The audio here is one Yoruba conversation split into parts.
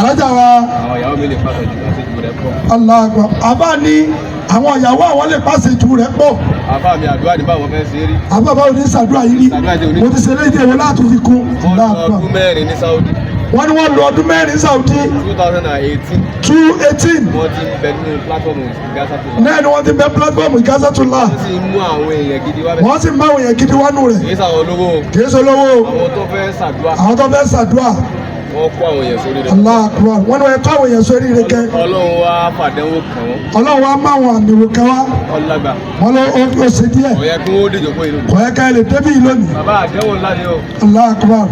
alájà wa. àwọn ìyàwó mi lè pàṣẹ jù àṣejù rẹ̀ pọ̀. aláàgbà àbá ní àwọn ìyàwó àwọn lè pàṣẹ jù rẹ̀ pọ̀. àbá mi àdúrà ní báwọn fẹ́ ṣe rí. àbá báwo ní sàdúrà yìí rí mo ti ṣe léde ìwé láti fi kún. wọ́n lọ ọdún mẹ́rin ní Saudi. wọ́n ní wọ́n lọ ọdún mẹ́rin Saudi. 2018. 2018. wọ́n ti bẹ nínú pílátífọ̀mù Ighathatulahi. náà ni wọ́n ti bẹ pílátífọ̀mù Ighathatulahi. wọ́n sì mú àwọn èèyàn gidi wá bẹ́ẹ̀. wọ́n sì mú àwọn èèyàn gidi wá nù rẹ̀. kì í sàwọn olówó. kì í ṣe olówó. àwọn tó fẹ́ ṣàdúrà. àwọn tó fẹ́ ṣàdúrà. wọ́n kó àwọn èèyàn sórí rẹ̀. Allahu Akbar wọ́n ní wọ́n kó àwọn èèyàn sórí rẹ̀ kẹ́. Ọlọ́run wá fàdánwò kàn wọ́n. Ọlọ́run wá má àwọn àmì wò kẹ́ wá. ọlágbà. wọ́n lọ ó ṣe díẹ̀. kò yẹ kí wọ́n dìjọ́ pé ìlú. kò yẹ ká ẹ lè débí yìí lónìí. bàbá àdéhùn ńlá ni o. Allahu Akbar.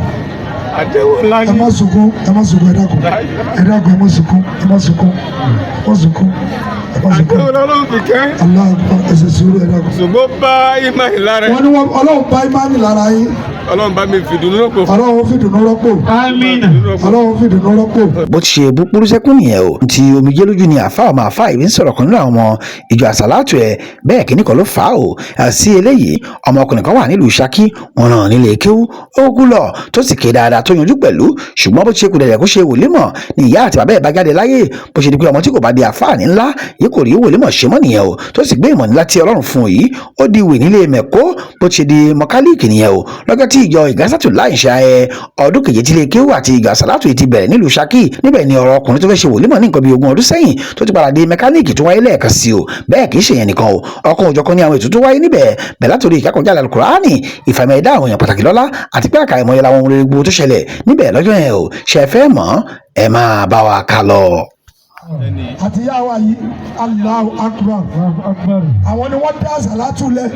àdéhùn ńlá ni. ẹ má sunkún ẹ má sunkún ẹ dákun ẹ dákun ẹ má sunkún ẹ má sunkún ẹ má sunkún ẹ má sunkún. àdéhùn Ọlọ́run fi kẹ́. Allahu Akbar ẹ ṣe sùúrù ẹ dákun. ṣùgbọ́n bá ìmáì lára. wọ́n ní Ọlọ́run bá ìmáì lára yín. Ọlọ́run bá mi fìdùnnú rọ́pò. Ọlọ́run fìdùnnú rọ́pò. Àmín. Ọlọ́run fìdùnnú rọ́pò. bó ti ṣe bú púrú sẹ́kún nìyẹn o ti omijé lójú ni àfa ọmọ àfa ìwé ń sọ̀rọ̀ kan nínú àwọn ọmọ ìjọ àsàlátù ẹ̀ bẹ́ẹ̀ kíní kan ló fà á o sí eléyìí ọmọkùnrin kan wà nílùú Ṣakí wọn ràn nílé kéwú ó kú lọ tó sì ké dáadáa tó yanjú pẹ̀lú ṣùgbọ́n bó ti ṣe kù dẹ̀dẹ̀ kó ṣe wòlímọ̀ ni ìyá àti bàbá ẹ̀ bá jáde láyé bó ṣe di pé ọmọ tí kò bá di àfáàní ńlá yìí kò rí wòlímọ̀ ṣe mọ́ nìyẹn o tó sì gbé ìmọ̀ ńlá tí Ọlọ́run fún yìí ó di ìwé nílé mẹ̀kó bó ti ṣe di mọkálíìkì nìyẹn o lọ́jọ́ tí ìjọ Ighathatulahi ṣe ọdún keje tí ilé kéwú àti ìjọ àsàlátù ti bẹ̀rẹ̀ nílùú Ṣakí níbẹ̀ ni ọ̀rọ̀ ọkùnrin tó fẹ́ ṣe wòlímọ̀ ní nǹkan bíi 20 ọdún sẹ́yìn tó ti padà di mẹkáníìkì tó wáyé lẹ́ẹ̀kan sí o bẹ́ẹ̀ kì í ṣe yẹn nìkan o ọkọ̀ òjọ̀kan ní àwọn ètò tó wáyé níbẹ̀ bẹ̀ látòrí ìkákọ̀ọ́jà Al-Kùránì ìfàmì ẹ̀dá àwọn èèyàn pàtàkì lọ́lá àti pé àkàrà ìmọ̀ye làwọn ohun rere gbogbo tó ṣẹlẹ̀ níbẹ̀ lọ́jọ́ yẹn o ṣe fẹ́ mọ̀ ẹ máa bá wa ká lọ. àti yá wa yìí Allahu Akbar àwọn ni wọ́n dá àsàlátù lẹ̀.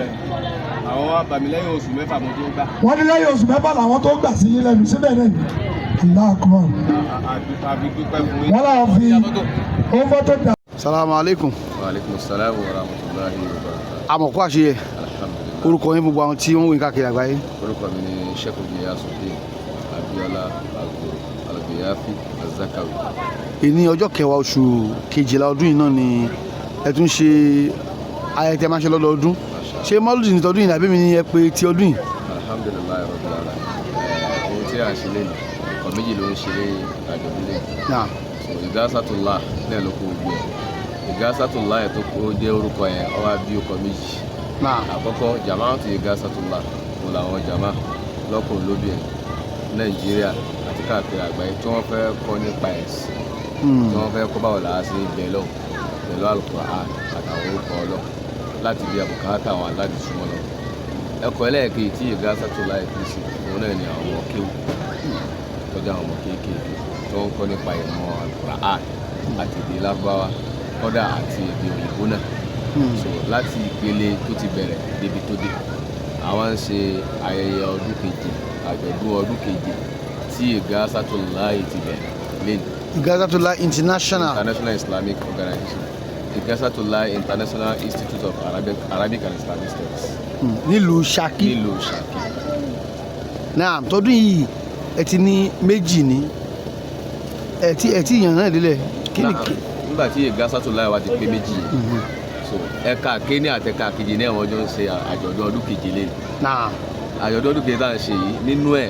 àwọn wa bàmí lẹ́yìn oṣù mẹ́fà mo tó gbà. wọ́n ní lẹ́yìn oṣù mẹ́fà làwọn tó gbà sí yín lẹ́nu síbẹ̀ náà ni Allahu Akbar. àbí dúpẹ́ fún yín. wọ́n làwọn fi owó tó dà. Salamu alaikum. Wa alaikum salaam wa rahmatullahi wa barakatuh. Àmọ̀kú àṣeyẹ. Alhamdulillah. Orúkọ yín gbogbo àwọn tí wọ́n ń wí káàkiri àgbáyé. orúkọ mi ni Sheikh Ighathatulahi Abiola Agoro Al-Ghiyafi Az-Zakawi. Èní ọjọ́ kẹwàá oṣù kejìlá ọdún yìí náà ni ẹ tún ṣe ayẹyẹ tẹ́ máa ṣe lọ́dọọdún. Ṣé mọ́lúdì ní tọdún yìí àbí mi ni ẹ pé ti ọdún yìí? Alhamdulillah rabbil alamin. ohun tí a ṣe lẹ́nu ọkọ̀ méjì ló ń ṣe àjọ̀dún lẹ́yìn. Ighathatulahi náà ló kó gbogbo ẹ̀. Ighathatulahi tó kó jẹ́ orúkọ yẹn ó wá bí ọkọ̀ méjì. àkọ́kọ́ jamaatu Ighathatulahi kò làwọn jama lọ́kùnrin lóbìnrin Nàìjíríà àti káàkiri àgbáyé tí wọ́n fẹ́ kọ́ nípa ẹ̀sìn tí wọ́n fẹ́ kọ́ báwo làá ṣe bẹ̀lọ́ Al-Qur'an àtàwọn orúkọ ọlọ́ láti bí àbùkátà àwọn aláàdì súnmọ́ lọ. ẹ̀kọ́ ẹlẹ́ẹ̀kejì tí Ighathatulahi fi sí òun náà ni àwọn ọmọ kéwù tọ́jú àwọn ọmọ kéékèèké tó ń kọ́ nípa ìmọ̀ Al-Qur'an àti èdè Lárúbáwá kọ́dà àti èdè òyìnbó náà. so láti ìpele tó ti bẹ̀rẹ̀ débi tó dé àwọn ń ṣe ayẹyẹ ọdún keje àjọ̀dún ọdún keje tí Ighathatulahi ti bẹ̀rẹ̀ lẹ́nu. Ighathatulahi International Islamic Organization. Ighathatulahi International Institute of Arabic and Islamic Studies. nílùú Ṣakí. nílùú Ṣakí. náà tọdún yìí ẹ ti ní méjì ní ẹ ti yàn náà délẹ̀. nígbà tí Ighathatulahi wa ti pé méjì yìí so ẹ̀ka kéní àti ẹ̀ka kejì náà wọ́n jọ ń ṣe àjọ̀dún ọdún keje lẹ́nu. àjọ̀dún ọdún keje tá à ń ṣe yìí nínú ẹ̀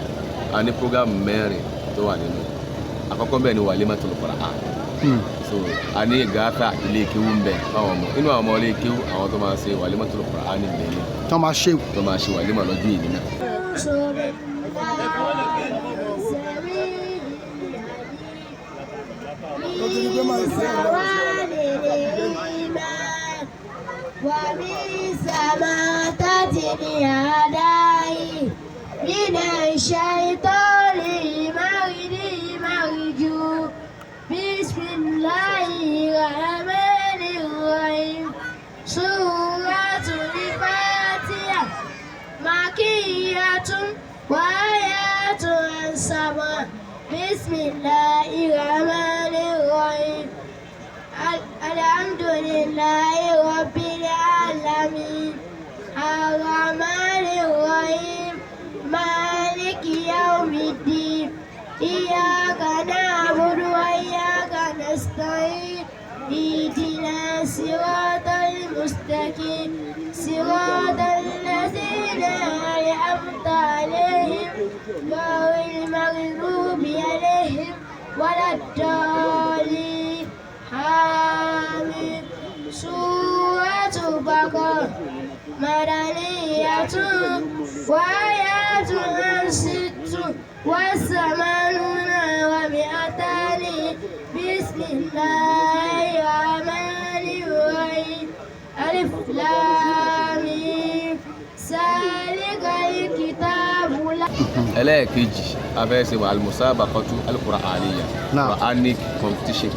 a ní program 4 tó wà nínú ẹ̀. àkọ́kọ́ bẹ́ẹ̀ ni walimatul Qur'an. so a ní ìgáfà ilé kéwú ń bẹ fáwọn ọmọ inú àwọn ọmọ ilé kéwú àwọn tó máa ṣe walimatul Qur'an ní ìbẹ̀lẹ̀ tó máa ṣe wàlímà lọ́dún yìí náà. Bismillahirrahmanirrahim. Suratul Fatiha Makkiyatun wa ayatun sab'a. Bismillahirrahmanirrahim. Alhamdulillahi rabbil alamin. Ar-Rahmanirrahim. Maliki yawmiddin. Iyyaka na'budu wa iyyaka nasta'in. اهدنا الصراط المستقيم صراط الذين أنعمت عليهم غير المغضوب عليهم ولا الضالين. حاميم سورة بقرة مدنية وآياتها 86 ومئتان بسم الله الرحمن الرحيم ألف لام ميم ذلك الكتاب لا ẹlẹ́ẹ̀kejì afẹ́sẹ̀ wà al-musabaqatu al-Qur'aniyya Quranic competition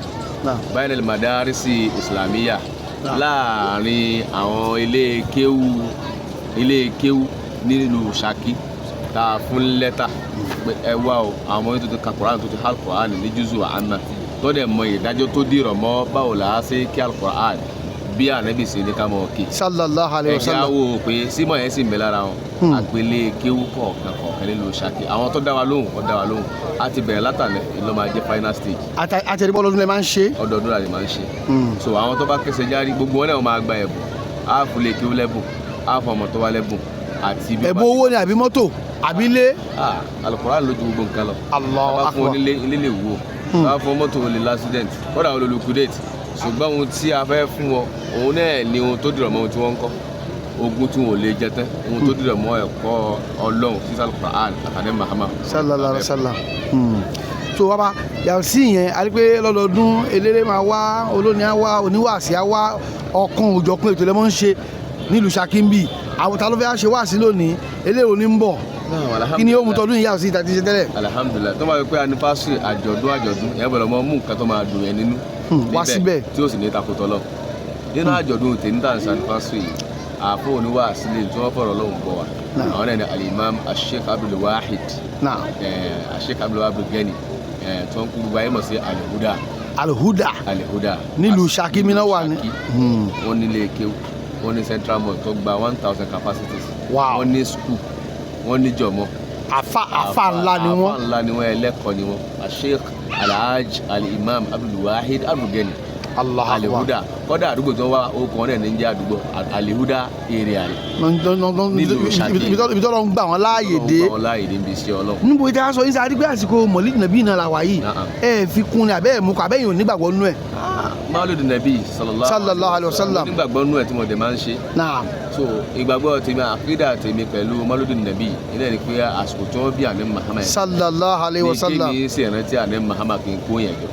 bayna al-madarisi islamiyya láàrin àwọn ilé kéwú nílùú Ṣakí tá a fún lẹ́tà pé ẹ wá o àwọn yìí tó ti ka Qur'an tó ti hal Qur'an ní jùzù àmà tó dẹ̀ mọ ìdájọ́ tó dìrọ̀ mọ́ báwo là á ṣe kí al-Qur'an bí ànábì sí ní ká mọ̀ kí. sallallahu alayhi wa sallam. ẹ̀ka wo pé símọ̀ yẹn sì ń bẹ lára wọn. àpèlé kéwú kọ̀ọ̀kan nílùú Ṣakí àwọn tó dá wa lóhùn wọ́n dá wa lóhùn a ti bẹ̀rẹ̀ látàlẹ́ ìlú máa jẹ́ final stage. àtẹ̀ríbọ́ lọ́dún lẹ máa ń ṣe. ọdọọdún la lè máa ń ṣe. so àwọn tó bá kẹsẹ̀ járí gbogbo wọn náà máa gba ẹ̀bùn á fún lè kéwú lẹ́bùn á fún ọmọ tó wá lẹ́bùn àti bí. ẹ̀bùn owó ni àbí mọ́tò àbí ilé. Al-Qur'an lójú gbogbo nǹkan lọ. Allahu akbar. bá fún onílé ilé lè wò bá fún mọ́tò olè l'accident kódà olùkúdéètì ṣùgbọ́n ohun tí a fẹ́ fún wọn òun náà ni ohun tó dìrọ̀ mọ́ ohun tí wọ́n ń kọ́ ogun tí wọn ò lè jẹ tán ohun tó dìrọ̀ mọ́ ẹ̀kọ́ Ọlọ́run sísá Al-Qur'an àtàdé Muhammad. sallallahu alaihi wasallam. tó wá bá yàtọ̀ sí ìyẹn a rí pé lọ́dọọdún eléré máa wá olórin á wá oníwàásí á wá ọ̀kan òjọ̀kan ètò lẹ́mọ́ ń ṣe nílùú Ṣakí ń bì àwọn ta ló fẹ́ ṣe wáàsí lónìí eléré òní ń bọ̀ kí ni ó mú tọdún ìyá sí ìta ti ṣe tẹ́lẹ̀. Alhamdulillah tó máa yọ pé anifásitì àjọ̀dún yẹn bọ̀dọ̀ mọ́ mú nǹkan tó máa dùn yẹn nínú wá síbẹ̀ tí ó sì ní takotọ́ lọ nínú àjọ̀dún tèmi tá à ń san anifásitì yìí àfọ oníwàásí lè tí wọ́n fọ̀rọ̀ lọ́hùn bọ̀ wá àwọn náà ní al-Imam Sheikh Abdul Wahid Sheikh Abdul Wahid Gani tí wọ́n kú gbogbo ayé mọ̀ sí Al-Huda nílùú Ṣakí mi náà wà ní. wọ́n nílé kéwú wọ́n ní central mosque tó gba 1000 capacities wọ́n ní school wọ́n ní jọmọ. àfà ńlá ni wọ́n. àfà ńlá ni wọ́n ẹlẹ́kọ̀ọ́ ni wọ́n Sheikh Alhaj Al-Imam Abdul Wahid Al-Gani Al-Huda kọ́dà àdúgbò tí wọ́n wá okùn ọ̀rẹ́ ní jẹ́ àdúgbò Al-Huda area rẹ̀ nílùú Ṣakí ibi tó lọ ń gbà wọ́n láàyè dé. wọ́n láàyè dé níbi iṣẹ́ Ọlọ́run. níbo ìta sọ yín sáré gbé àsìkò mọ̀líd nàbí náà la wà yìí ẹ fi kún ni àbẹ́ ẹ̀ mú kọ àbẹ́ yìí ò nígbàgbọ́ nú ẹ̀. Mawlid Nabi sallallahu alaihi wasallam. nígbàgbọ́ nú ẹ̀ tí mo dẹ̀ máa ń ṣe. so ìgbàgbọ́ tèmi àkídà tèmi pẹ̀lú Mawlid Nabi ilé ní pé àsìkò tí wọ́n bí àná Muhammad sallallahu alaihi wasallam ní kí ni ṣe ìrántí àná Muhammad kì í kó yẹn jọ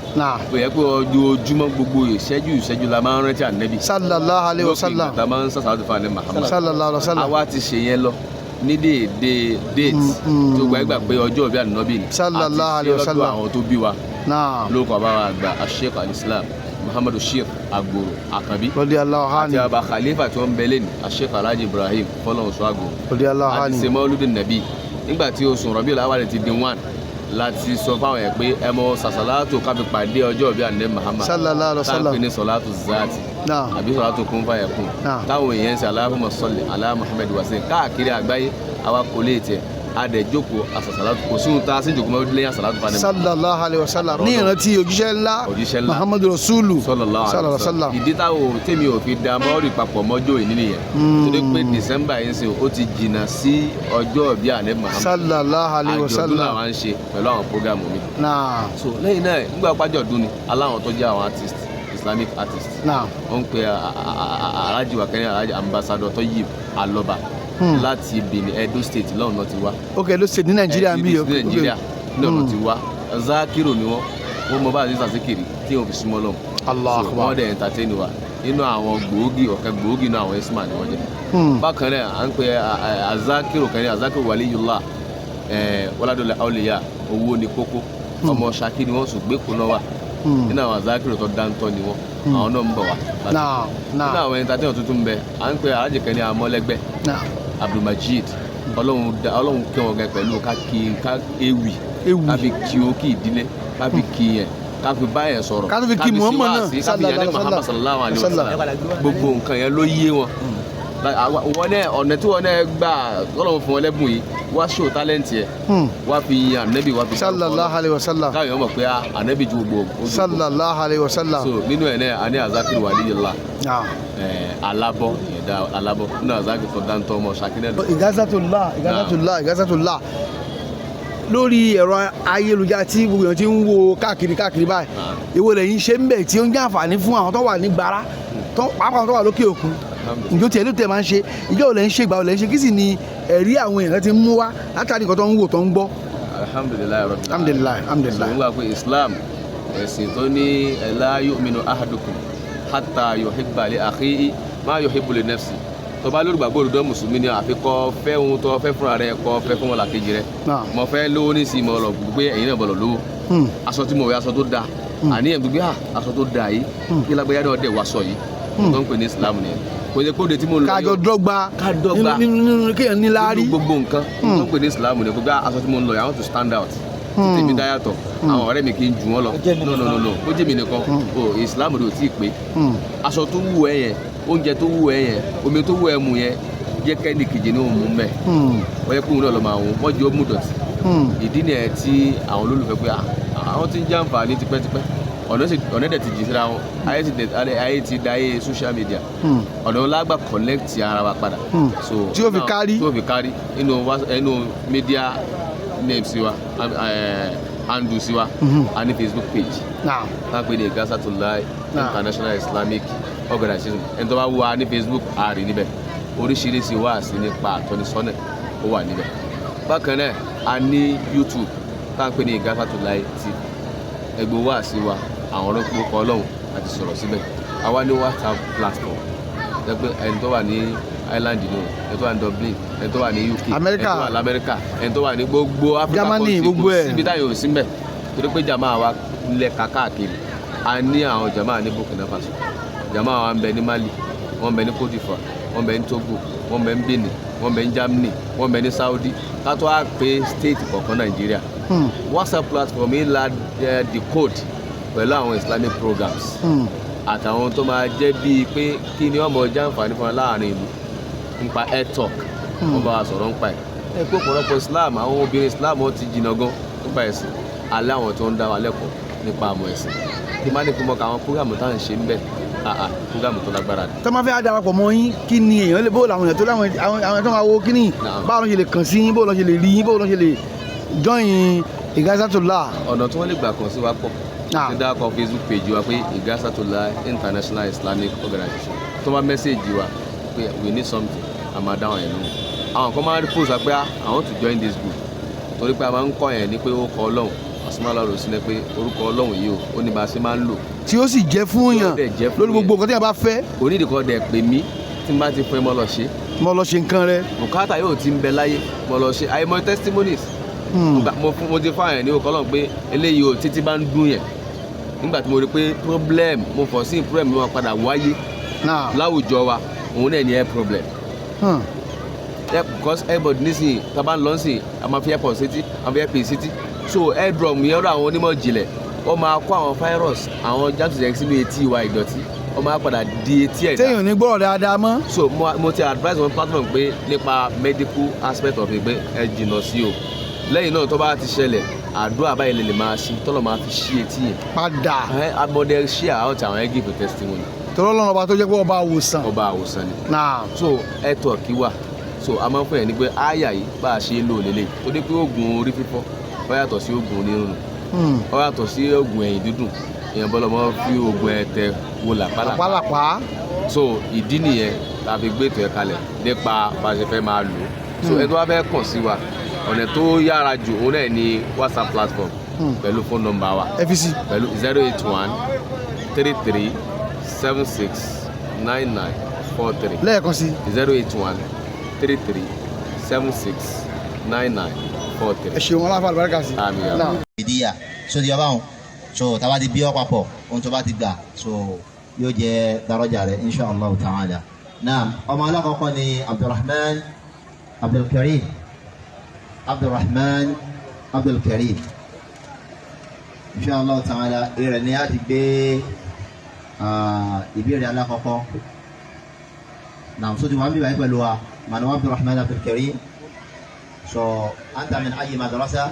pé yẹ pé ojoojúmọ́ gbogbo ìṣẹ́jú la máa ń rántí ànábì sallallahu alaihi wasallam lókè ìgbà máa ń sàṣàlátù fún àná Muhammad sallallahu alaihi wasallam. àwa ti ṣe yẹn lọ ní déédéé déètì tó gbà pé ọjọ́ bí ànábì ni sallallahu alaihi wasallam àwọn tó bí wa lóko àbáwá àgbà Sheikh al-Islam Muhammadu Sheikh Agoro Akabi àti àbá khalifa tí wọ́n ń bẹ lẹ́nu Sheikh Alhaji Ibrahim fọlọ́nṣọ́ Agoro àti ṣe Mawlidun Nabi nígbà tí oṣù Rabiul Awwal ti di 1 láti sọ fáwọn yẹn pé ẹ mọ sàṣàlátù kábi pàdé ọjọ́ bí àná Muhammad sallallahu alaihi wasallam táwọn pè ní sọlátù zaati àbí sọlátù kún fàyà kún táwọn èèyàn ń sẹ Allahumma salli ala Muhammad wàsín káàkiri àgbáyé àwa kò lè tẹ adẹjoko asàṣàlátù kò sí ohun tá a sì jòkó mọ́ lẹ́yìn àṣàlátù fún àná. sallallahu alaihi wasallam ní ìrántí òjíṣẹ́ ńlá Muhammadu Rasulu sallallahu alaihi wasallam. ìdí táwọn tèmi ò fi da mọ́ọ̀rì papọ̀ mọ́jọ́ ìní nìyẹn torí pé December yẹn sè ó ti jìnnà sí ọjọ́ bí àná Muhammad sallallahu alaihi wasallam. àjọ̀dún làwọn ń ṣe pẹ̀lú àwọn programu mi. so lẹ́yìn náà nígbà pàjọ̀dún ni aláwọn tó jẹ́ àwọn artist Islamic artist wọ́n ń pe Alhaji wakẹ́ni Alhaji ambassador Tayyib Aloba láti Benin Edo State lọ́nà ti wá. ok Edo State ní Nàìjíríà ń bí ní Nàìjíríà lọ́nà ti wá Zakiro ni wọ́n mọ báyìí sàṣekèrè tí wọ́n fi súnmọ́ lọ́hùn. Allah akbar. wọ́n dẹ̀ entertain wa nínú àwọn ọ̀kẹ́ gbòógì náà àwọn isma ni wọ́n jẹ́. bákan náà à ń pe Zakiro kan ní Zakiro Waliyullah Waladul Awliya owó ni kókó ọmọ Ṣakí ni wọ́n sùn gbé kóná wa nínú àwọn Zakiro tó dáńtọ́ ni wọ́n àwọn náà ń bọ̀ wá. nínú àwọn entertainment tuntun bẹ à ń pe Alhaji kan ní Amọ́lẹ́gbẹ́ Abdulmajid Ọlọ́run kí wọn gẹ pẹ̀lú ká ewì ká fi kí o kí ìdílé ká fi kí yẹn ká fi bá yẹn sọ̀rọ̀ ká fi kí Muhammad náà ká fi yàrá Muhammad sallallahu alaihi wasallam gbogbo nǹkan yẹn ló yé wọn wọn náà ọ̀nà tí wọn náà gbà Ọlọ́run fún wọn lẹ́bùn yìí wá show talent yẹ wá fi yan Ànábì wá fi sallallahu alaihi wasallam káyọ̀ yẹn mọ̀ pé Ànábì ju gbogbo sallallahu alaihi wasallam. so nínú ẹ̀ náà a ní Zakiro Waliyullah alábọ̀ ẹ̀dá alábọ̀ nínú Zakiro tó dáńtọ́ ọmọ Ṣakí náà. Ighathatulahi lórí ẹ̀rọ ayélujára tí gbogbo èèyàn ti ń wo káàkiri báyìí èwo lẹ́yìn ṣe ń bẹ̀ tí ó ń jẹ́ àǹfààní fún àwọn tó wà ní gbàrà pàápàá tó wà lókè òkun ìjọ tiẹ̀ ló tẹ̀ máa ń ṣe ìjọ òlẹ̀ ń ṣe ìgbà òlẹ̀ ń ṣe kí sì ni ẹ̀rí àwọn èèyàn ti ń mú wá látàrí nǹkan tó ń wò tó ń gbọ́. alhamdulilayi sọ wíwá pé Islam ẹ̀sìn tó ní la yu'minu ahadukum hatta yuhibba li akhihi ma yuhibbu li nafsi tó bá lórí gbàgbọ́ òdodo mùsùlùmí ni àfi kó fẹ́ ohun tó fẹ́ fúnra rẹ̀ kó fẹ́ fún ọmọlàkejì rẹ̀ mo fẹ́ lówó ní sí mo lọ gbé ẹ̀yin náà bọ̀ lọ lówó aṣọ tí mo wẹ̀ aṣọ tó da àníyàn gbé aṣọ tó da yìí kí lágbáyà náà dẹ̀ wá sọ yìí tó ń pè ní Islam nìyẹn kò yẹ kóde tí mo lọ kájọ dọ́gba nínú kéèyàn ní láárí nínú gbogbo nǹkan tó ń pè ní Islam nìyẹn gbogbo aṣọ tí mo ń lọ yà I want to stand out tèmi dáyàtọ̀ àwọn ọ̀rẹ́ mi kì í jù wọ́n lọ no ó jẹ́ mi nìkan o Islam rẹ̀ ò tí ì pé aṣọ tó wù ẹ́ yẹn oúnjẹ tó wù ẹ́ yẹn omi tó wù ẹ́ mu yẹn jẹ́ kẹ́ni kejì ní òun mú mẹ́ wọ́n yẹ kóun náà lọ máa wọ́n wọ́n jẹ́ ó mú dọ̀tí ìdí nìyẹn tí àwọn olólùfẹ́ pé àwọn ti ń jàǹfààní tipẹ́tipẹ́ ọ̀nà dẹ̀ ti jì síra wọn ayé ti da ayé social media ọ̀nà wọn lágbà connect ara wa padà so tí ó fi kárí inú media name siwa handle siwa a ní Facebook page tá a pè ní Ighathatulahi International Islamic Organization ẹni tó bá wà ní Facebook a rí níbẹ̀ oríṣiríṣi wáàsí nípa àtọ́nisọ́nà ó wà níbẹ̀ bákan náà a ní YouTube tá a pè ní Ighathatulahi TV ẹgbẹ́ wáàsí wa àwọn ọlọ́pàá ọlọ́run àti sọ̀rọ̀ síbẹ̀ àwa ní WhatsApp platform ẹgbẹ́ ẹni tó wà ní Ireland nù ẹni tó wà ní Dublin ẹni tó wà ní UK ẹni tó wà ní America ẹni tó wà ní gbogbo Africa Germany gbogbo ẹ̀ síbi táyọ̀ sí mbẹ̀ torí pé jama wa lẹ̀ káàkiri a ní àwọn jama ní Burkina Faso jama wa ń bẹ ní Mali wọ́n ń bẹ ní Cote d'Ivoire wọ́n ń bẹ ní Togo wọ́n ń bẹ ní Benin wọ́n ń bẹ ní Germany wọ́n ń bẹ ní Saudi kátó á pé state kọ̀ọ̀kan Nàìjíríà WhatsApp platform yìí la decode pẹ̀lú àwọn Islamic programs àtàwọn tó máa jẹ́ bíi pé kí ni ọmọ ọjà àǹfààní fún wa láàrin ìlú nípa air talk wọ́n bá wa sọ̀rọ̀ nípa ẹ̀ pé ọ̀pọ̀lọpọ̀ Islam àwọn obìnrin Islam wọn ti jìnnà gan nípa ẹ̀sìn alẹ́ àwọn tó ń dá wa lẹ́kọ̀ọ́ nípa àmọ́ ẹ̀sìn kí má ní kí mo ka àwọn program tá à ń ṣe ń bẹ̀ program tó lágbára ni. tó máa fẹ́ darapọ̀ mọ́ yín kí ni èèyàn lè bó làwọn èèyàn tó láwọn àwọn tó máa wo kí ni báwo ló ṣe lè kàn sí yín báwo ló ṣe lè rí yín báwo ló ṣe lè join Ighathatulahi. ọ̀nà tí wọ́n lè gbà kàn sí wa pọ̀ ní dákọ̀ Facebook page wa pé Ighathatulahi International Islamic Organization tó bá mẹ́sẹ̀gì wa pé we need something a máa dáhùn yẹn lóhùn àwọn kan máa ń post wa pé I want to join this group torí pé a máa ń kọ́ yẹn ní pé ó kọ Ọlọ́run ọ̀sùnmọ́lọ́rọ̀ sí ni pé orúkọ Ọlọ́run yìí ó ní bá a ṣe máa ń lò tí ó sì jẹ́ fún yàn lórí gbogbo nǹkan tí yàn bá fẹ́. onídìkọ́ dẹ̀ pè mí tí n bá ti fún ẹ mọ́ lọ ṣe. mo lọ ṣe nǹkan rẹ. bùkátà yóò ti ń bẹ láyé mo lọ ṣe àìmọ̀ testimonies. mo ti fáwọn yẹn ní orúkọ Ọlọ́run pé eléyìí o títí bá ń dún yẹn nígbà tí mo rí pé problem mo fọ̀ sí problem mi wọn padà wáyé láwùjọ wa òun náà ní air problem. because everybody nísìnyí tá a bá ń lọ sí a máa fi airport sétí a máa fi airport sétí so air drum yẹn rọ àwọn onímọ̀ jìnlẹ̀ ó máa kó àwọn virus àwọn jantuzẹ̀ sínú etí wa ìdọ̀tí ó máa padà di etí ẹ̀dá. téèyàn ní gbọ́rọ̀ dáadáa mọ́. so mo ti advise on platform pé nípa medical aspect of it pé ẹ jìnnà sí o lẹ́yìn náà tó bá ti ṣẹlẹ̀ àdúrà báyìí lè máa ṣe tọ́lọ̀ máa fi ṣí etí yẹn. padà. abọ́dẹ ṣí àwọn tí àwọn ẹ give testimony. tọ́lọ́ lọ́nà ọba tó jẹ́ pé ọba àwòsàn. ọba àwòsàn ni. so ẹ tọ̀ kí wà so a máa ń fún yẹn ní pé àyà yìí bá a ṣe é lò lélẹ̀ ó dé pé oògùn orí fífọ́ ó yàtọ̀ sí oògùn onírúurú ó yàtọ̀ sí oògùn ẹ̀yìn dídùn èèyàn bọ́lọ̀ mọ́ fi oògùn ẹ̀tẹ̀ wo làpálàpá so ìdí nìyẹn la fi gbé ètò ẹ̀ kalẹ̀ nípa bá a ṣe fẹ́ máa lò so ẹ tó wá fẹ́ kàn sí wa ọ̀nà tó yára jù òun náà ní WhatsApp platform pẹ̀lú phone number wa pẹ̀lú 081 33 76 99 43 lẹ́ẹ̀kan sí 081 33 76 99 43. ẹ ṣeun aláfàá àlùbáríkà sí. àmín. ìdíyà so di ọba wọn so tàbá ti bí ọ papọ̀ ohun tó bá ti gbà so yóò jẹ dárọ́jà rẹ inshallah ta'ala. naam ọmọ alákọ̀ọ́kọ́ ni Abdulkarim inshallah ta'ala ìrẹ̀ ni a ti gbé ìbéèrè alákọ̀ọ́kọ́ naam so ti wà ń bí báyìí pẹ̀lú wa manu Abdulrahman Abdulkarim so anta min ayi madrasa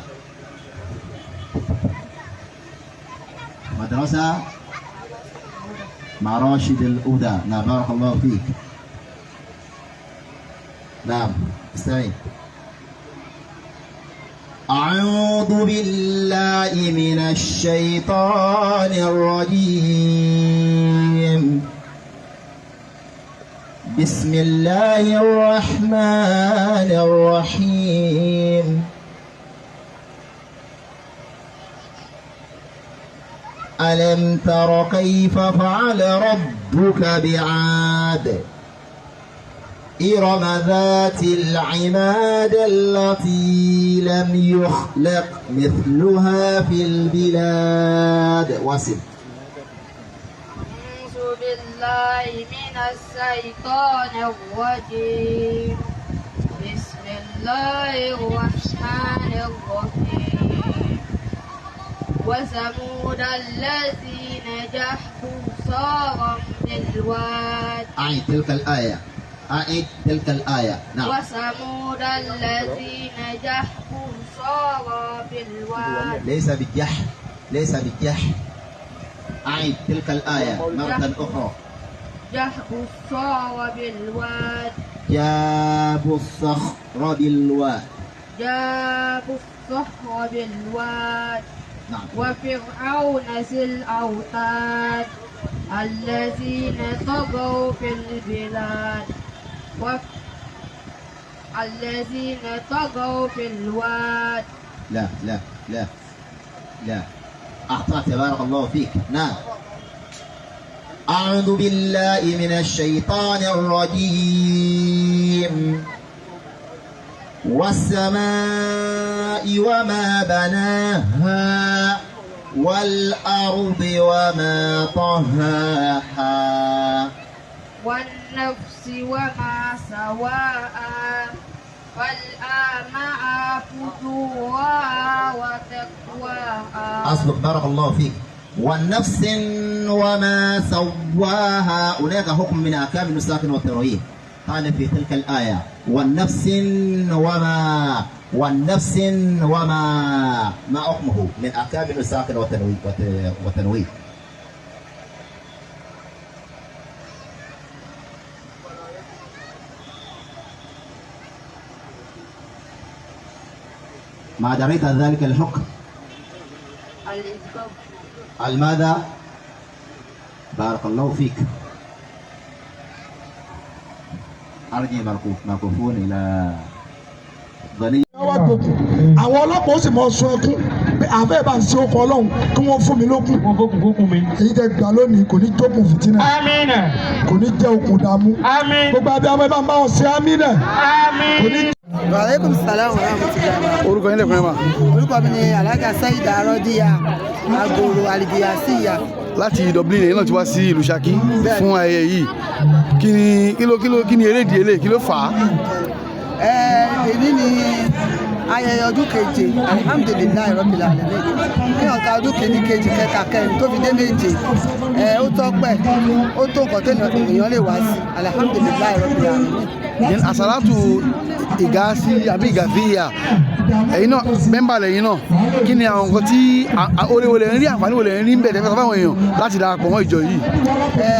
مراشد الهدى نعم بارك الله فيك نعم استعين أعوذ بالله من الشيطان الرجيم. بسم الله الرحمن الرحيم. ألم تر كيف فعل ربك بعاد إرم ذات العماد التي لم يخلق مثلها في البلاد. وصل. أعوذ بالله من الشيطان الرجيم. بسم الله الرحمن الرحيم. وثمود الذين جحدوا صارم بالواد. أعيد تلك الآية. أعيد تلك الآية. نعم. وثمود الذين جحدوا صارم بالواد. ليس بالجح، ليس بالجح. أعيد تلك الآية مرة أخرى. جحدوا الصار بالواد. جابوا الصخر بالواد. جابوا الصخر بالواد. نعم. وفرعون ذي الأوتاد الذين طغوا في البلاد. الذين طغوا في الواد. لا لا لا لا، أخطأت بارك الله فيك. نعم. أعوذ بالله من الشيطان الرجيم. والسماء وما بناها والأرض وما طهاها والنفس وما سواها فالألهمها فجورها وتقواها. أصدق بارك الله فيك. والنفس وما سواها، هناك حكم من أحكام الساكن والتنوين قال في تلك الآية والنفس وما ما حكمه من أحكام الساكن والتنوين. ما دريت ذلك الحكم الماذا؟ بارك الله فيك. أرجع ميكروفون إلى غني. àwọn ọlọ́pàá ó sì mọ sun ẹkún pé àfẹ́ bá ń ṣe ọkọ̀ ọlọ́run kí wọ́n fún mi lókun. wọn kó kún mi. èyí tẹ gbà lónìí kò ní jókun fìtínà. amínà. kò ní jẹ́ okùn dààmú. àmín. gbogbo abẹ́ àwọn ẹ̀bá ń bá wọn ṣe amínà. àmín. kò ní. Waalaikum salaam wa rahmatullahi. orúkọ yín lẹ́kùnrin ma. Orúkọ mi ni Alága Saida Rọ́díyà Agoro Alibiyasiya. láti Dublin yìí náà ti wá sí ìlú Ṣakí fún ayẹyẹ yìí kí ni eré ìdíyelé kí ló fà á. Èyí ni ayẹyẹ ọdún keje alhamdulilayi rabbil alamin ní ọ̀ka ọdún kìíní kejì kẹta kẹrin tó fi dé méje ó tọ́pẹ́ ó tó nǹkan tẹ́lẹ̀ èèyàn lè wá sí alhamdulilayi rabbil alamin. àsàlátù ìgàfíyà ẹ̀yin náà mẹ́mbà lẹ́yìn náà kí ni àwọn nǹkan tí oore wo lè ń rí àǹfààní wo lè ń rí ń bẹ̀ tẹ́fẹ́ fáwọn èèyàn láti darapọ̀ mọ́ ìjọ yìí.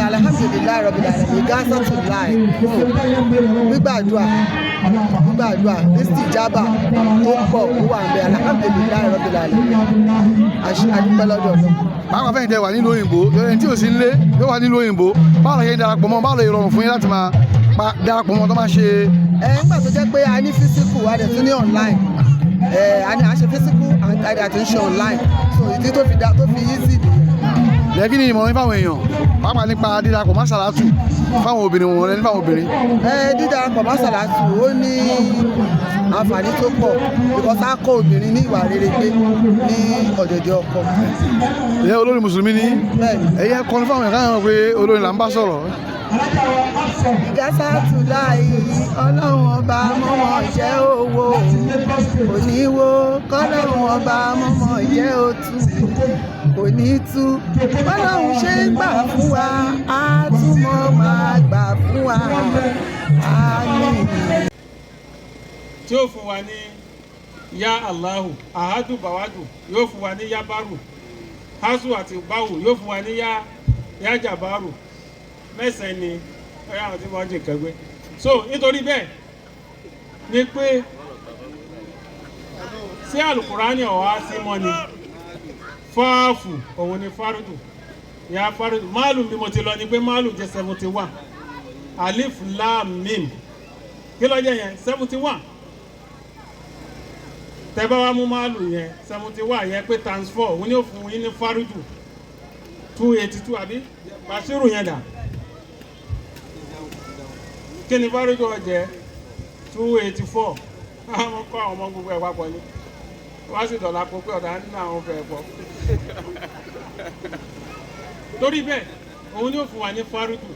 alhamdulilayi rabbil alamin Ighathatulahi gbígbàdúrà istijaba tó pọ̀ ó wà ń bẹ alhamdulilayi rabbil alamin àdúpẹ́ lọ́dọ̀ náà. báwo fẹ́yìn tẹ wà nílùú òyìnbó ẹni tí ò sí nílé yóò wà nílùú òyìnbó báwo lè yẹ darapọ̀ mọ́ báwo lè rọrùn fún yín láti máa darapọ̀ mọ́ tó máa ṣe. nígbà tó jẹ́ pé a ní físíkù a dẹ̀ tún ní online a ṣe físíkù a dẹ̀ tún ṣe online so ìdí tó fi yí sí nìyẹn. lẹ́kí ni ìmọ̀ràn fáwọn èèyàn pàápàá nípa dídarapọ̀ mọ́ sàlátù fáwọn obìnrin wọn lẹ́ni fáwọn obìnrin. dídarapọ̀ mọ́ sàlátù ó ní àǹfààní tó pọ̀ because a kọ́ obìnrin ní ìwà rere gbé ní ọ̀dẹ̀dẹ̀ ọkọ. ìyẹn olórin mùsùlùmí ni ẹ̀yẹ kọrin fáwọn èèyàn káyọ̀ pé olórin là ń bá sọ̀rọ̀. Ighathatulahi ọlọ́run ọba mọ́mọ́ jẹ́ owó oníwó kọ́lọ́run ọba mọ́mọ́ jẹ́ òtún kò ní tú ọlọ́run ṣe ń gbà fún wa á túmọ̀ máa gbà fún wa àmín. tí ó fún wa ní ya Allahu ahadu bawadu yóò fún wa ní ya baru hasu àti bawu yóò fún wa ní ya jabaru mẹ́sàn-án ni ọ̀yá àwọn tí wọ́n jẹ kẹgbẹ́ so nítorí bẹ́ẹ̀ ni pé sí alukurani ọ̀wá sí mọ́ ni fáàfù òun ni fárúdù ya fárúdù máàlù bí mo ti lọ ni pé máàlù jẹ́ 71 alif lam mim kí ló jẹ́ yẹn 71 tẹ́ bá wá mú máàlù yẹn 71 yẹn pé times 4 òun ni ó fún yín ní fárúdù 282 àbí bàṣírù yẹn dà kí ni fárúdù ó jẹ́ 284 àwọn kọ́ àwọn ọmọ gbogbo ẹ̀ papọ̀ ni wá sí dọ̀là kó pé ọ̀dà nínú àwọn ọ̀fẹ́ pọ̀ torí bẹ́ẹ̀ òun ni ó fún wa ní fárúdù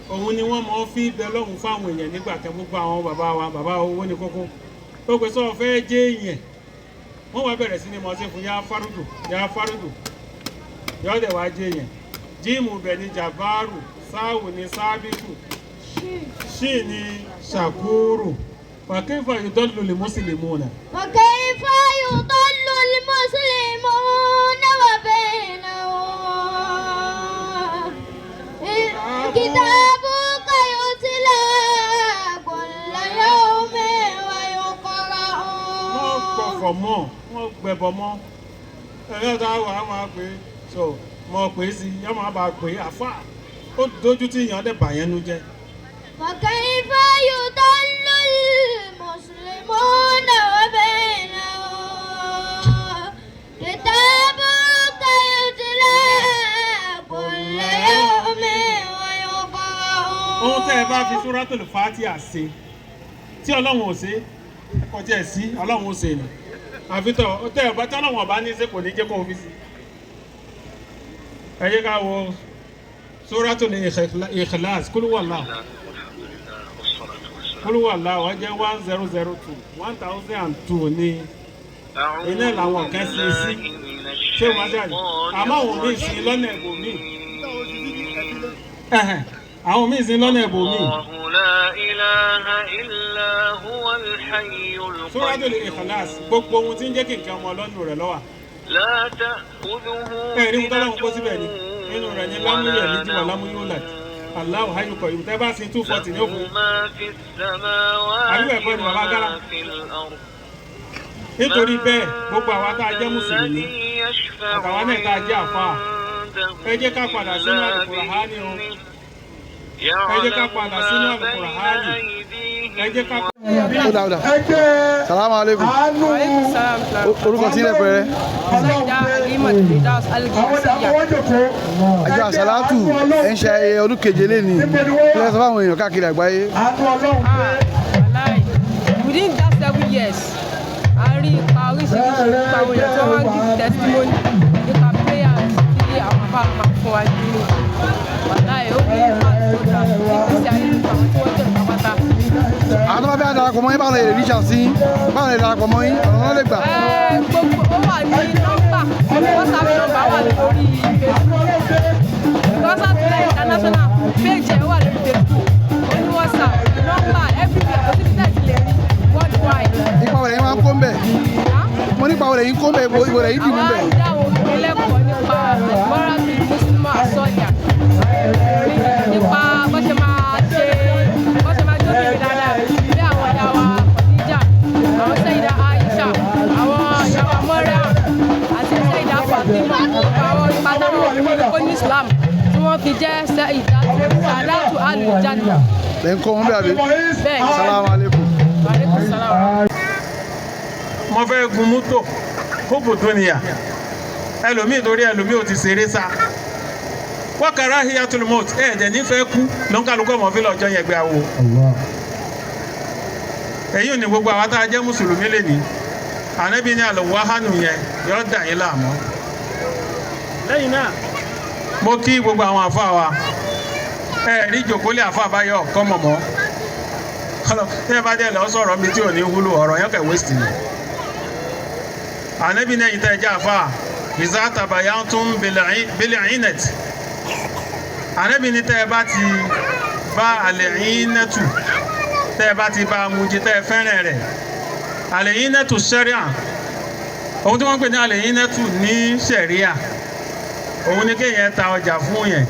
òun ni wọ́n máa fi bẹ lọ́hùn fáwọn èèyàn nígbà tẹ gbogbo àwọn bàbá owó ní kókó tó pé sọ fẹ́ jẹ́ èèyàn wọ́n wá bẹ̀rẹ̀ sí ni mọ̀ sí fún yá fárúdù yọ́dẹ̀ wá jẹ́ èèyàn jíìmù bẹ̀ ní jàbáàrù sáwù ní sábìtù ṣì ní ṣàkúrù wàkífà yudallu lil muslimuna. وكيف يضل المسلمون وبينهم كتابك يتلى كل يوم ويقرأ. wọ́n gbọ̀fọ̀ mọ́ wọ́n gbẹ̀bọ̀ mọ́ ẹ̀rọ tá a wà á máa pè é so mọ̀ pé sí yọ́ máa bá a pè é àfà ó dojú tí ìyàn dẹ̀ bàyẹn nu jẹ́. وكيف يضل المسلمون وبينهم كتابك يتلى كل يوم ويقرأ. ohun tẹ́ ẹ bá fi Suratul Fatiha ṣe tí ọlọ́run ò ṣe kò tiẹ̀ sí ọlọ́run ò ṣe ni àfi tẹ́ ẹ bá tí ọlọ́run ọba ní ṣe kò ní jẹ́ kó o fi sí. ẹ yẹ ká wo Suratul Ikhlas Qul huwallahu ó jẹ́ 1002 1002 ní iná làwọn kan ṣe sí ṣé wọ́n jáde àmọ́ àwọn míì sí lọ́nà ẹ̀bùnmí àwọn míì sí lọ́nà ẹ̀bùnmí. Suratul Ikhlas gbogbo ohun tí ń jẹ́ kí nǹkan ọmọ ọlọ́nu rẹ̀ lọ́wọ́ ẹ̀rí mú tọ́lọ́hún kó síbẹ̀ ni nínú rẹ̀ ní lámúyẹ̀ ní jíwọ̀ lámúyẹ̀ láti Allahu hayyu qayyum tẹ́ bá sin 240 ní òkú àríwẹ̀ ẹ̀kọ́ ni bàbá gára nítorí bẹ́ẹ̀ gbogbo àwa tá a jẹ́ mùsùlùmí àtàwọn náà tá a jẹ́ àfáà ẹ jẹ́ ká padà sínú Al-Qur'ani o ẹ jẹ́ ká padà sínú Al-Qur'ani ẹ jẹ́ ká. Salaam alaikum. Orúkọ tí ilẹ̀ pẹ̀rẹ̀. Àjọ àsàlátù ẹ̀ ń ṣe ayẹyẹ ọdún keje lẹ́ni kí lẹ́sọ̀ fáwọn èèyàn káàkiri àgbáyé. Within that 7 years, a rí ipa oríṣiríṣi nípa àwọn èèyàn tí wọ́n ń give testimony nípa prayers tí àwọn àbá máa fún wa nínú. Wàláì ó ní ipa tó dà ní ìgbésí ayé nípa àwọn tí wọ́n jẹ́ ìpamọ́ta. Àwọn tó bá fẹ́ darapọ̀ mọ́ yín báwọn lè rí ìṣà sí báwọn lè darapọ̀ mọ́ yín ọ̀nà wọn lè gbà. Gbogbo ó wà ní nọ́mbà WhatsApp nọ́mbà wà lórí Facebook. Ìgbàsátúlẹ̀ international page ẹ̀ wà lórí Facebook. Ó ní WhatsApp nọ́mbà everywhere kò síbi tẹ́ẹ̀kì lè rí worldwide. Nípa wọlé yín máa ń kó ń bẹ̀. Mo nípa wọlé yín kó ń bẹ̀ ibo rẹ̀ yín dì mú bẹ̀. Àwọn ìdáwọ̀ obìnrin lẹ́kọ̀ọ́ nípa mọ́rábì mùsùlùmọ́ àsọ̀yà nípa bó ṣe máa jókòó dáadáa bí àwọn ìyá wa Khadija, àwọn Sayyida Aisha, àwọn ìyá wa Maryam àti Sayyida Fatima, àwọn ìpàdánù kó ní Islam tí wọ́n fi jẹ́ Sayyidatu al-Janna. Lẹ́yìn kọ́ wọn bẹ́ẹ̀ àbí. Bẹ́ẹ̀ ni. Salaam alaikum. Wa alaikum salaam. mo fẹ́ gun mọ́tò kóbò tó níyà ẹlòmíì torí ẹlòmíì ò ti ṣeré sá wọ́n kàrá hiyatul maut ẹ̀ẹ́dẹ̀ nífẹ̀ẹ́ kú ló ń kálukọ́ mọ̀ fi lọ́jọ́ yẹn gbé awo. èyí ò ní gbogbo àwọn tá a jẹ́ mùsùlùmí lè ní ànábì ní àlùwáhánù yẹn yóò dà yín láàmú. lẹ́yìn náà mo kí gbogbo àwọn àfáà wa ẹ̀ẹ́dì jòkólé àfáà báyọ̀ kọ́ mọ̀mọ́ tí ẹ bá dẹ̀ lọ sọ̀rọ̀ mi tí ò ní wúlò ọ̀rọ̀ yẹn kẹ̀ wéṣítì ni. ànábì náà yìí tẹ́ ẹ jẹ́ àfáà ìzá tabayantum bil-'inat ànábì ní tẹ́ ẹ bá ti bá al-'inatu tẹ́ ẹ bá ti bá amújí tẹ́ ẹ fẹ́ràn rẹ̀ al-'inatu ṣẹ́ríà ohun tí wọ́n pè ní al-'inatu ní ṣẹ̀ríà òun ni kéèyàn ta ọjà fún yẹn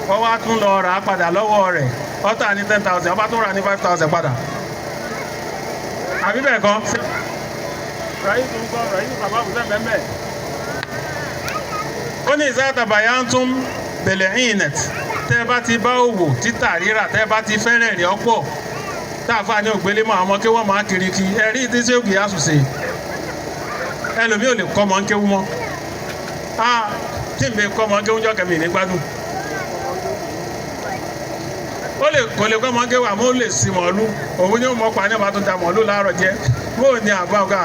wọ́n wá tún lọ rà á padà lọ́wọ́ rẹ̀ ó tà ní 10,000 ọba tún rà ní 5,000 padà àbí bẹ́ẹ̀ kọ́ ràìsù ń kọ́ ràìsù bàbá àbùsẹ̀ bẹ́ẹ̀ ó ní ìsátàbàyà ń tún bẹ̀lẹ̀ ìnẹ̀t tẹ́ bá ti bá òwò títà rírà tẹ́ bá ti fẹ́rẹ̀ rí ọ̀pọ̀ táàfà ní ògbélé mọ́ àwọn kí wọ́n máa kiriki ẹ̀rí tí ṣé ògì àṣùṣe ẹlòmí ò lè kọ́ mọ́ ń kéwú mọ́ tí n bẹ kọ́ mọ́ ń kéwú jọ́ kẹ́mi ní gbádùn kò lè kọ́ mọ́ ń kéwú àmọ́ ó lè sí mọ̀ọ́lú òun ni ó mọ̀ pa ní ọba tó da mọ̀ọ́lú láàárọ̀ jẹ́ bóò ní àbá ọ̀gá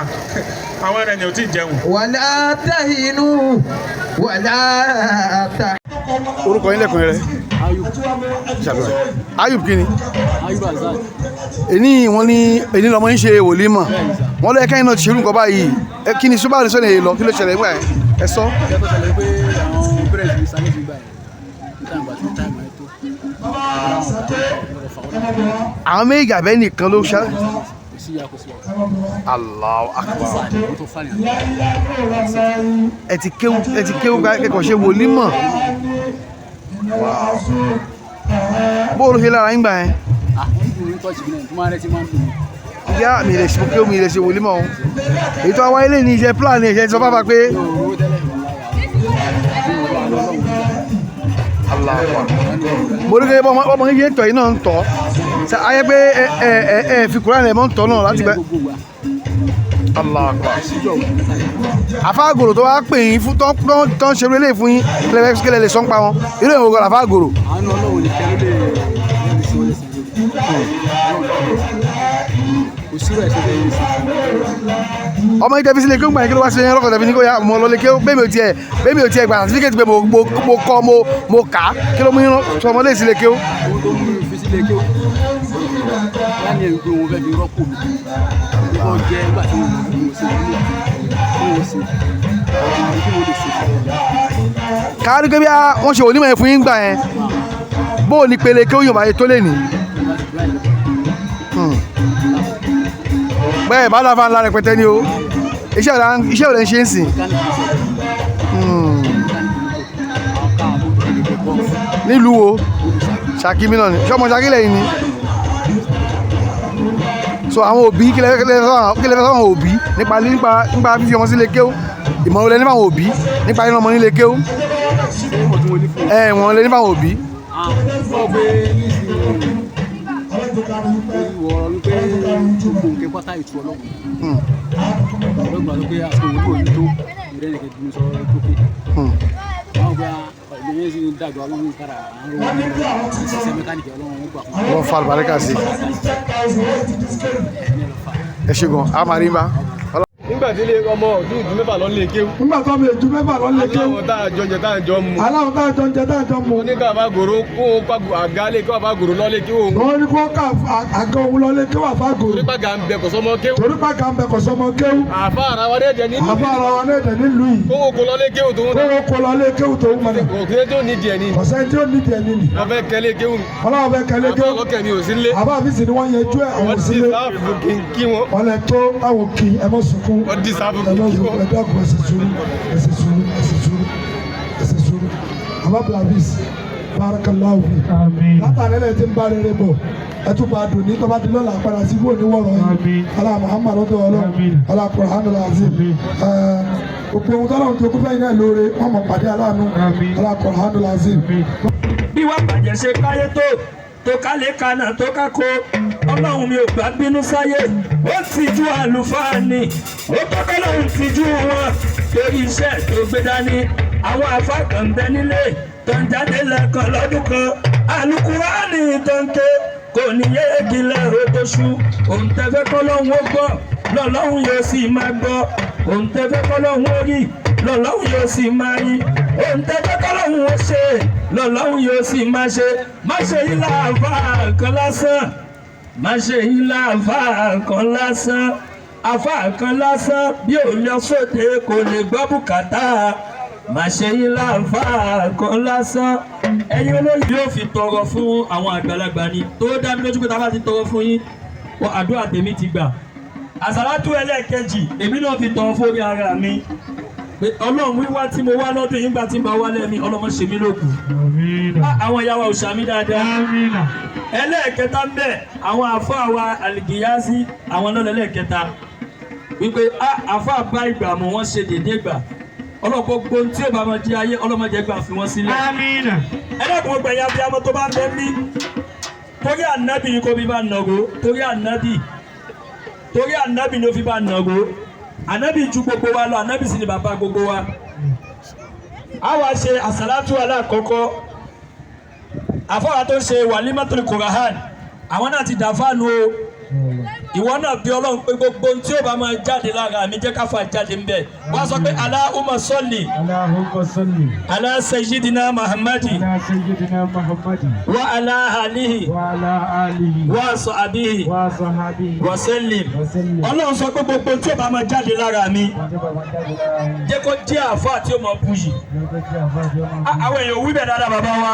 àwọn ẹ̀rẹ̀ ni ò tí ì jẹun. wàlá tahinu wàlá ta. orúkọ yín lẹ́kùnrin rẹ̀ Ayub kini èní wọn ní èní lọmọ ń ṣe wòlímọ̀ wọn lọ ẹ̀ka iná ti ṣerú nǹkan báyìí kí ni sọ́bàrì sọ́nà èyí lọ kí ló ṣẹlẹ̀ nígbà yẹn ẹ sọ. ìjọ tó ṣẹlẹ̀ pé àwọn bírèdì mi sáré gbígbà yẹn níta ìgbà tí táìmù ẹ tó àwọn méjì àbẹ́ nìkan ló ṣá. kò sí ya kò sí wa. Allahu Akbar. ó tó fàlẹ̀ ẹ ti kéwú kẹ́kọ̀ọ́ ṣe wòlímọ̀ bó ló ṣe lára yín gbà yẹn. ọkùnrin tó ṣì gbìyànjú tó máa rẹ ti máa ń dùn mí. ìyá mi lè ṣe kéwú mi lè ṣe wòlímọ̀ o èyí tó wá ilé ní iṣẹ́ plan ní iṣẹ́ sọ fáfá pé. mo rí pé ọmọ yìí ń tọ̀ yìí náà ń tọ̀ ayé pé ẹ fi Kùránì ẹ̀ mọ́ ń tọ̀ náà láti gbẹ. Àfáà Agoro tó wá pè yín fún tó ń ṣerú eléyìí fún yín kílẹ̀ lè sọ́n pa wọn irú èèwọ̀ gbọ́dọ̀ Àfáà Agoro. àánú Ọlọ́run ní kẹ́lẹ́ lè ṣe wọlé sí i kò sí rẹ̀ ṣe lè yí sí i. ọmọ yìí tẹ́bí sílé kí ó gbà yín kí ló wá sí ẹyìn ọlọ́kọ̀ tẹ́bí ní kó yá mọ́ lọ́lé kí bẹ́ẹ̀ mi ò tiẹ̀ gbà certificate pé mo kọ́ mo kà á kí ló mú yín sọ ọmọdé sílé kí ó. ohun tó mú mi fi sílé kí ó wọ́n ní ẹ̀rù pé wọ́n fẹ́ fi rọ́pò mi wọ́n jẹ́ nígbà tí wọ́n ṣe ìlú wọ́n ṣe kí wọ́n lè ṣe. káàdì pé bí wọ́n ṣe onímọ̀ yẹn fún yín gbà yẹn bó o ní pele kí ó yàn báyìí tó lè ní. bẹ́ẹ̀ bá dáfà ńlá rẹpẹtẹ ni o iṣẹ́ ò lẹ́ ń ṣe ń sìn. nílùú wo Ṣakí mi náà ni ṣọmọ Ṣakí lẹ́yìn ni so àwọn òbí kí lẹ fẹ́ sọ́wọ́n òbí nípa fífi ọmọ sílé kéwú ìmọ̀ràn lẹ nípa àwọn òbí nípa nínú ọmọ nílé kéwú wọ́n lẹ nípa àwọn òbí. ìwọ̀n wípé gbogbo nǹkan pátá ìtú Ọlọ́run ọlọ́gbà tó pé àsìkò wọlé òní tó ìrẹ́lẹ̀kẹ́ bí mo sọ lókè àwọn gba ìgbìyànjú sí dàgbà Ọlọ́run kára àwọn ṣiṣẹ́ mẹkáníkì Ọlọ́run wọn gbà fún mi. wọ́n fa àlùbáríkà sí ẹ ṣe gan amari ma. nígbà tí ilé ọmọ ọdún ìdún mẹ́fà lọ lé kéwú. nígbà tó mi ìdún mẹ́fà lọ lé kéwú. aláwọ̀ tá a jọ jẹ tá a jọ mu. aláwọ̀ tá a jọ jẹ tá a jọ mu. wọ́n ní ká Àfáà Agoro kó o pa àga lé kó Àfáà Agoro lọ lé kéwú. wọ́n ní kó ká àga òun lọ lé kéwú Àfáà Agoro. torí pàgà ń bẹ kò sọmọ kéwú. àfáà ara wa dẹ̀ nílùú yìí. kó o kó lọ lé kéwú tó ń. kó lọ lé kéwú tó ń mọ̀ náà. òkè tó ní díẹ̀ ni. ọ̀sẹ̀ tí ó ní díẹ̀ ni. wọ́n fẹ́ kẹ́lé kéwú. ọlọ́wọ́ fẹ́ kẹ́lé kéwú. àbá ọlọ́kẹ́ mi ò sí lé. àbá àfíìsì ni wọ́n yẹjú ẹ̀ àwọn sílé. wọ́n lẹ tó táwọn kì í ẹ mọ̀ sunkún. wọ́n dí sáfù ẹ mọ̀ sunkún ẹ dákun ẹ sì sùúrù. àbá blavis barakallahu fi. látàrí ẹ̀ ti ń bá rere bọ̀ ẹ tún bá dùn ní tọ́ba dín lọ́la àpàdà sí ibú oníwọ̀rọ̀ yìí ala Muhammad ọdún ọlọ́run ala Qur'anul azim òpin ohun tọ́lọ́run tó kú fẹ́yìn náà lóore wọ́n mọ̀ pàdé aláàánú ala Qur'anul azim. bí wàá bàjẹ́ ṣe káyé tó kálé kanà tó kákó ọlọ́run mi ò gbà bínú sáyé ó ti ju àlùfáà ni ó tọ́kọ́ lóhun ti ju wọn torí iṣẹ́ tó gbé dání àwọn àfáà kan bẹ nílé tó ń jáde lẹ́ẹ̀kan lọ́dún kan Àlùkùránì tó ń ké kò ní yé gilẹ̀ rògbòṣù òun tẹ́fẹ́ kọ́ lọ́hún ó gbọ́ lọ́lọ́hún yóò sì máa gbọ́ òun tẹ́fẹ́ kọ́ lọ́hún ó rí lọ́lọ́hún yóò sì máa rí òun tẹ́fẹ́ kọ́ lọ́hún ó ṣe lọ́lọ́hún yóò sì máa ṣe má ṣe yí láàfáà kan lásán má ṣe yí láàfáà kan lásán àfáà kan lásán bí ò lọ sóde kò lè gbọ́ bùkátà má ṣe yí láàfáà kan lásán ẹ̀yin olóyè yóò fi tọrọ fún àwọn àgbàlagbà ni tó dá mi lójú pé tá a bá ti tọrọ fún yín àdúrà tèmi ti gbà àsàlátù ẹlẹ́ẹ̀kejì èmi náà fi tọrọ fún orí ara mi pé ọlọ́run wíwá tí mo wá lọ́dún yìí gbà tí mo bá wá lẹ́mí ọlọ́mọ ṣe mí lókun àwọn ìyàwó òṣàmí dáadáa ẹlẹ́ẹ̀kẹta ń bẹ àwọn àfáà wa àlìgìyásí àwọn náà lẹ́lẹ́ẹ̀kẹta wípé àfáà bá ìgbà mọ̀ wọ́n ṣe dédé ìgbà ọlọ́run gbogbo tí ó bá máa jẹ ayé ọlọ́mọdé gbà fi wọ́n sílẹ̀. àmín. ẹlẹ́kùn gbẹ̀yìn abiyamọ tó bá ń bẹ mí torí ànábì ni kò fi bá nàgó torí ànábì ni ó fi bá nàgó ànábì ju gbogbo wa lọ ànábì sì ni bàbá gbogbo wa. a wá ṣe àsàlátù aláàkọ́kọ́ àfọwọ́ tó ṣe wàlímátùl Kùránì àwọn náà ti dàfáànù o ìwọ náà bí ọlọ́run pé gbogbo tí ó bá máa jáde lára mi jẹ́ káfà jáde ń bẹ̀ wá sọ pé Allahumma salli ala sayyidina Muhammadi wa ala alihi wa sahbihi wa sallim ọlọ́run sọ pé gbogbo tí ó bá máa jáde lára mi jẹ́ kó jẹ́ àfáà tí ó máa bù yìí àwọn èèyàn wí bẹ̀ dáadáa bàbá wa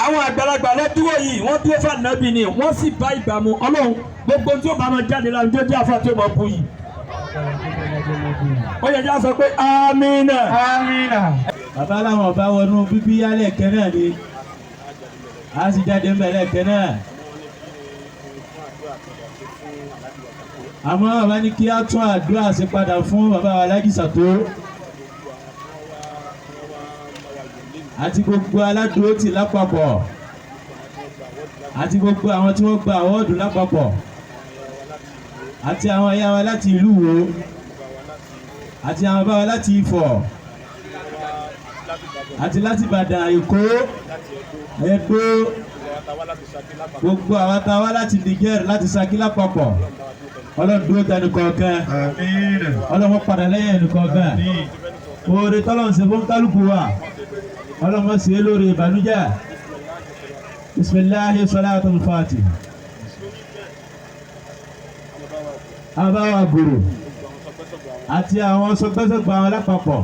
àwọn àgbàlagbà lọ dúró yìí wọ́n dúró fún ànábì ni wọ́n sì bá ìgbà mu ọlọ́run gbogbo tí ó bá máa jáde lára jẹ́ àfáà tí ó máa bù yìí. ó yẹ kí a sọ pé amínà. amínà. bàbá làwọn ọba wọnú bíbí yálẹ̀ kẹ́nà ni a sì jáde ńbẹ̀lẹ̀ kẹ́nà. àmọ́ bàbá ní kí á tún àdúrà sí padà fún bàbá wa Lágìsàtó àti gbogbo aládùúgbò tì lápapọ̀ àti gbogbo àwọn tí wọ́n gba àwọ́ọ̀dù lápapọ̀ àti àwọn ẹ̀yà wa láti ìlú Ìwó àti àwọn bá wa láti Ifọ̀ àti láti Ìbàdàn Èkó Ẹdó gbogbo àwọn tá a wá láti Niger láti Ṣakí lápapọ̀ Ọlọ́run dúró tẹnu kọ̀ọ̀kan Ọlọ́run padà lẹ́yìn ẹnu kọ̀ọ̀kan oore tọ́lọ́run ṣe fún kálukú wa ọlọ́mọ sí lórí ìbànújẹ́ bisimilahi salatul fatih Àfáà Agoro àti àwọn sọgbẹ́sọgbà àwọn lápapọ̀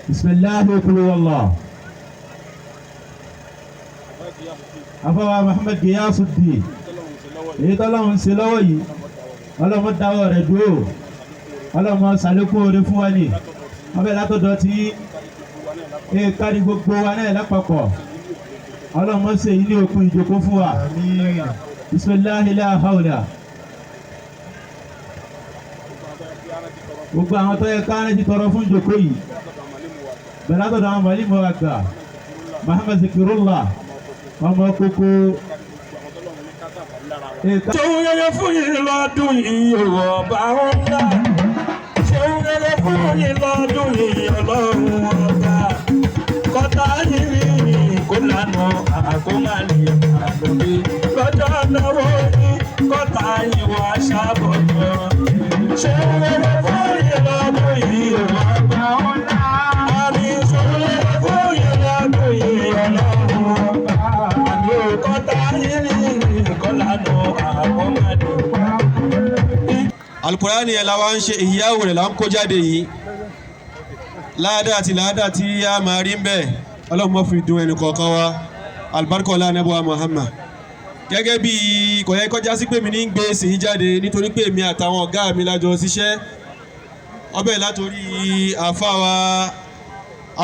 bisimilahi kulúwọ́lọ́ Àfáà Muhammad Giyasuddin èyí tọ́lọ́run ṣe lọ́wọ́ yìí ọlọ́mọ dáwọ́ rẹ̀ dúró ọlọ́mọ sàlékún oore fún wa ní ọbẹ̀ látọ̀dọ̀ tí kárí gbogbo wa náà lápapọ̀ ọlọ́mọ ṣe ilé òkun ìjókòó fún wa bisimilahi la hawla gbogbo àwọn tó yẹ káàrẹ́ ti tọrọ fún ìjókòó yìí bẹ̀rẹ̀ látọ̀dọ̀ àwọn mọ̀límọ̀ àgbà Muhammad Zikirullah ọmọ kókó. ṣòun rere fún yìí lọ́dún yìí ọba ńlá ṣòun rere fún yìí lọ́dún yìí ọlọ́run ọba kọ́tà yìí kó lànà àkómálì àlòdì lọ́jọ́ náwó ní kọ́tà ìwà ṣàbọ̀tọ̀ ṣòun rere fún yìí lọ́dún yìí ọba ńlá àmì ṣòun rere fún yìí lọ́dún yìí ọlọ́run ọba àmì kọ́tà yìí kó lànà àkómálì. Al-Qur'ani yẹn la wá ń ṣe ìyáwó rẹ̀ là ń kó jáde yìí láàdá àti láàdá tí a máa rí ń bẹ̀ ọlọ́run mọ́ fi dùn ẹnì kọ̀ọ̀kan wa albarka ọlá anábọ́wá Muhammad gẹ́gẹ́ bí kò yẹ kọjá sí pé mi ní ń gbé èsì yìí jáde nítorí pé mi àtàwọn ọ̀gá mi lájọ ṣiṣẹ́ ọbẹ̀ látòrí àfáà wa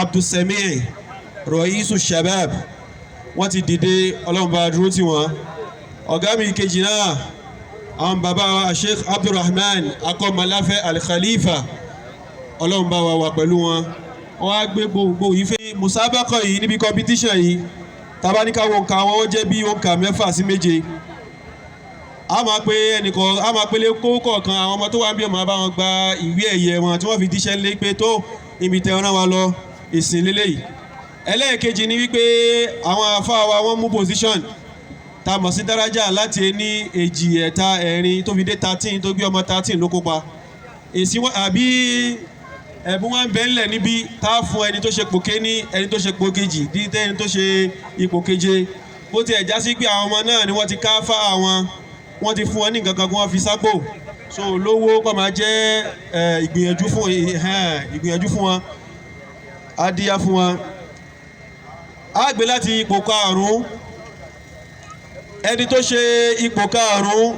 Abdulsami Raisu Shabab wọ́n ti dìde ọlọ́run bá dúró tì wọ́n ọ̀gá mi kejì náà àwọn bàbá wa Sheikh Abdulrahman akọ́mọláfẹ́ Al-Khalifa ọlọ́run bá wa wà pẹ̀lú wọn wọ́n á gbé gbogbo yìí fẹ́ musabakọ̀ yìí níbi competition yìí tabaníkà wọn kà wọ́n jẹ́ bí wọn kà 6 sí 7 a máa pe ẹnìkan a máa pélé kó kọ̀ọ̀kan àwọn ọmọ tó wà ń bí ọmọ bá wọn gba ìwé ẹ̀yẹ wọn tí wọ́n fi díṣẹ́ lé pé tó ibi tẹ̀ rán wa lọ ìsìn lélẹ́yìí ẹlẹ́ẹ̀kejì ni wípé àwọn àfáà wa wọ́n mú position tá a mọ̀ sí dárájà láti ní 2 3 4 tó fi dé 13 tó gbé ọmọ 13 ló kópa èsì wọn àbí ẹ̀bùn wọn bẹ́ẹ̀ ńlẹ̀ níbi tá a fún ẹni tó ṣe ipò kéní ẹni tó ṣe ipò kejì dídé ẹni tó ṣe ipò keje bó ti ẹ̀ já sí pé àwọn ọmọ náà ni wọ́n ti ká fá àwọn wọ́n ti fún wọn ní nǹkan kan kí wọ́n fi sápò so lówó kọ́ máa jẹ́ ìgbìyànjú fún wọn adíyá fún wọn á gbé láti ipò 5 ẹni tó ṣe ipò 5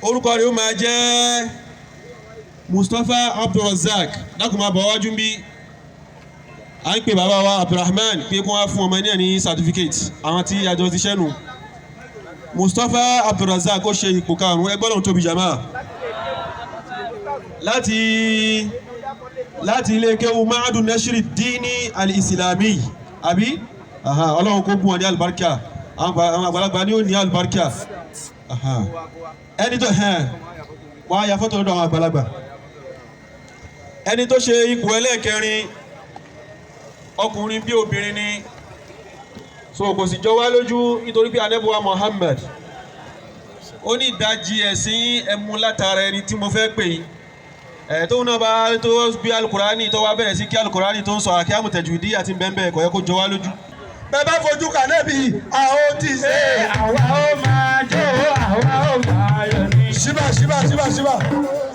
orúkọ rẹ̀ ó máa jẹ́ Mustapha Abdulrazak dákùn máa bọ̀ wájú bí a ń pè bàbá wa Abdulrahman pé kó wá fún ọmọ ní certificate àwọn tí àjọ ti ṣẹ́nu Mustapha Abdulrazak ó ṣe ipò karùn-ún ẹgbọ́n lòun tóbi jama láti ilé kéwú Ma'hadu Nashri Dini al-Islami àbí ọlọ́run kó gún wọn ní albarka àwọn àgbàlagbà ní ó ní albarka ẹni tó wọ́n á ya fọ́tò lọ́dọ̀ àwọn àgbàlagbà ẹni tó ṣe ipò ẹlẹ́ẹ̀kẹrin ọkùnrin bí obìnrin ni so kò sì jọ wá lójú nítorí pé anẹ́bùwà Muhammad ó ní ìdajì ẹ̀sìn ẹmu látara ẹni tí mo fẹ́ pè yín tóun náà bá tó gbé alukurani tó wá bẹ̀rẹ̀ sí kí alukurani tó ń sọ àkíyàmù tajwidi àti bẹ́ẹ̀ kò yẹ kó jọ wá lójú. bẹ́ẹ̀ bá fojú kà nẹ́bí àwọn ó ti ṣe àwa ó máa jó àwa ó máa yọ̀ ní. síbà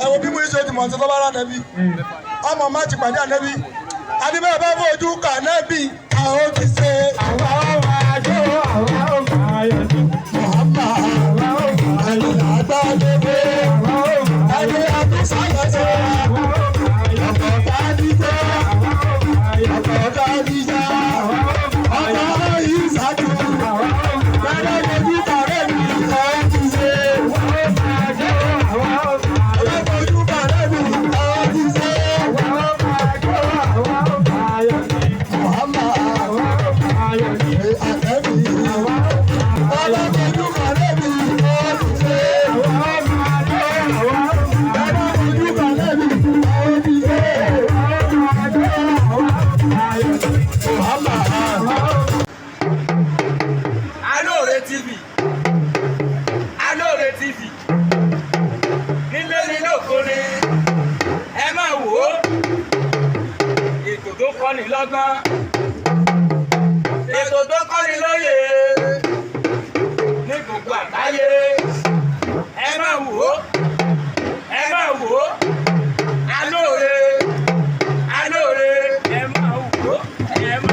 ẹ wo bí mo ṣe ti mọ̀ ṣe tó bá rà nẹ́bí ọmọ má ti pàdé ànẹ́bí àbí bẹ́ẹ̀ bá fojú kà nẹ́bí àwọn ó ti ṣe àwa ó máa jó àwa ó máa yọ̀ ní. Muhammad àwa ó máa yọ̀ ní. àgbàdébé àwa ó máa yọ̀ ní. ẹni àtúnṣàyẹ̀sẹ̀ àwa ó máa yọ̀ ní. ọkọ̀ dáadíjá ọkọ̀ dáadíjá ọkọ̀ yìí ṣáájú bẹ́ẹ̀ fojú kà nẹ́bí àwọn ó ti ṣe àwa ó máa jó àwa ó máa yọ̀ ní. bẹ́ẹ̀ fojú kà nẹ́bí àwọn ó ti ṣe àwa ó máa jó àwa ó máa yọ̀ ní. Muhammad àwa ó máa yọ̀ ní. àtẹ́bí àwa ó máa yọ̀ ní. fojú kà nẹ́bí àwọn ó ti ṣe àwa ó máa jó àwa ó máa yọ̀ ní. bẹ́ẹ̀ fojú kà nẹ́bí àwọn ó ti ṣe àwa ó máa jó àwa ó máa yọ̀ ní. Muhammad. Alore TV Alore TV nílé ní lóko ni ẹ máa wò ó ètò tó kọ́ni lọ́gbọ́n ètò tó kọ́ni lóye ní gbogbo àgbáyé ẹ máa wò ó Alore ẹ máa wò ó ẹ máa.